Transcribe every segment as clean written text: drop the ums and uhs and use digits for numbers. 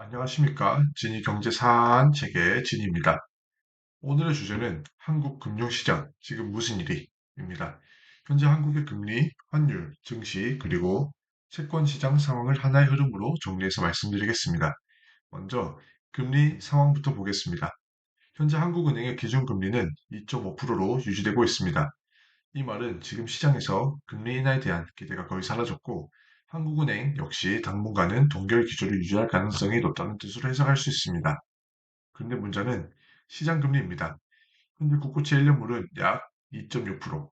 안녕하십니까. 진이 경제사안 책의 진입니다. 오늘의 주제는 한국 금융시장, 지금 무슨 일이?입니다. 현재 한국의 금리, 환율, 증시, 그리고 채권시장 상황을 하나의 흐름으로 정리해서 말씀드리겠습니다. 먼저 금리 상황부터 보겠습니다. 현재 한국은행의 기준금리는 2.5%로 유지되고 있습니다. 이 말은 지금 시장에서 금리 인하에 대한 기대가 거의 사라졌고 한국은행 역시 당분간은 동결 기조를 유지할 가능성이 높다는 뜻으로 해석할 수 있습니다. 근데 문제는 시장 금리입니다. 현재 국고채 1년물은 약 2.6%,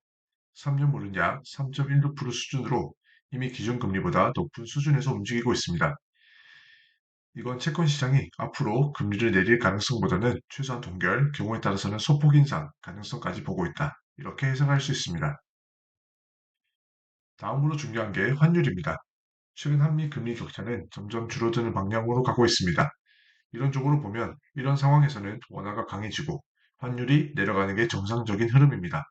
3년물은 약 3.16% 수준으로 이미 기준금리보다 높은 수준에서 움직이고 있습니다. 이건 채권 시장이 앞으로 금리를 내릴 가능성보다는 최소한 동결, 경우에 따라서는 소폭 인상 가능성까지 보고 있다. 이렇게 해석할 수 있습니다. 다음으로 중요한 게 환율입니다. 최근 한미 금리 격차는 점점 줄어드는 방향으로 가고 있습니다. 이론적으로 보면 이런 상황에서는 원화가 강해지고 환율이 내려가는 게 정상적인 흐름입니다.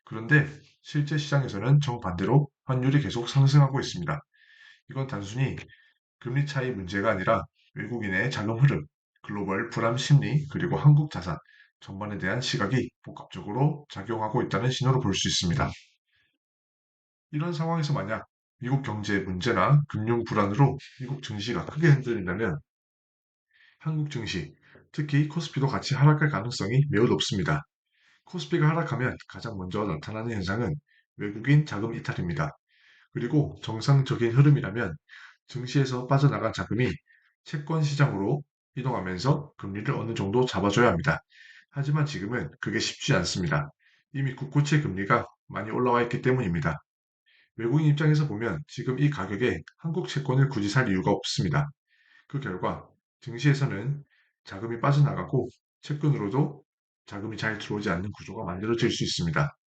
그런데 실제 시장에서는 정반대로 환율이 계속 상승하고 있습니다. 이건 단순히 금리 차이 문제가 아니라 외국인의 자금 흐름, 글로벌 불안 심리, 그리고 한국 자산 전반에 대한 시각이 복합적으로 작용하고 있다는 신호로 볼 수 있습니다. 이런 상황에서 만약 미국 경제 문제나 금융 불안으로 미국 증시가 크게 흔들린다면 한국 증시, 특히 코스피도 같이 하락할 가능성이 매우 높습니다. 코스피가 하락하면 가장 먼저 나타나는 현상은 외국인 자금 이탈입니다. 그리고 정상적인 흐름이라면 증시에서 빠져나간 자금이 채권 시장으로 이동하면서 금리를 어느 정도 잡아줘야 합니다. 하지만 지금은 그게 쉽지 않습니다. 이미 국고채 금리가 많이 올라와 있기 때문입니다. 외국인 입장에서 보면 지금 이 가격에 한국 채권을 굳이 살 이유가 없습니다. 그 결과 증시에서는 자금이 빠져나가고 채권으로도 자금이 잘 들어오지 않는 구조가 만들어질 수 있습니다.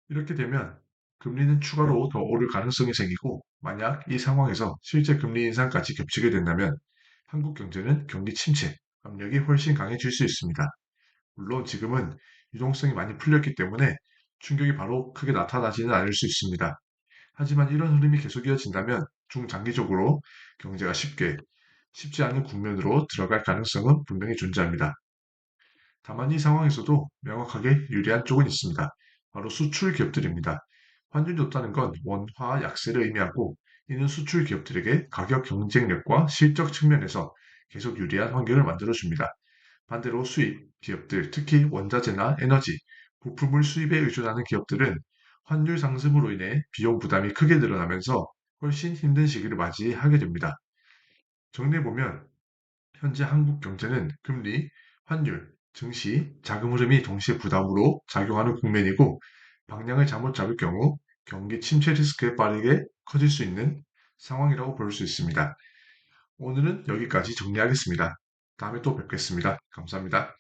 이렇게 되면 금리는 추가로 더 오를 가능성이 생기고 만약 이 상황에서 실제 금리 인상까지 겹치게 된다면 한국 경제는 경기 침체 압력이 훨씬 강해질 수 있습니다. 물론 지금은 유동성이 많이 풀렸기 때문에 충격이 바로 크게 나타나지는 않을 수 있습니다. 하지만 이런 흐름이 계속 이어진다면 중장기적으로 경제가 쉽지 않은 국면으로 들어갈 가능성은 분명히 존재합니다. 다만 이 상황에서도 명확하게 유리한 쪽은 있습니다. 바로 수출 기업들입니다. 환율이 높다는 건 원화 약세를 의미하고 이는 수출 기업들에게 가격 경쟁력과 실적 측면에서 계속 유리한 환경을 만들어줍니다. 반대로 수입 기업들, 특히 원자재나 에너지, 부품을 수입에 의존하는 기업들은 환율 상승으로 인해 비용 부담이 크게 늘어나면서 훨씬 힘든 시기를 맞이하게 됩니다. 정리해보면 현재 한국 경제는 금리, 환율, 증시, 자금 흐름이 동시에 부담으로 작용하는 국면이고 방향을 잘못 잡을 경우 경기 침체 리스크에 빠르게 커질 수 있는 상황이라고 볼 수 있습니다. 오늘은 여기까지 정리하겠습니다. 다음에 또 뵙겠습니다. 감사합니다.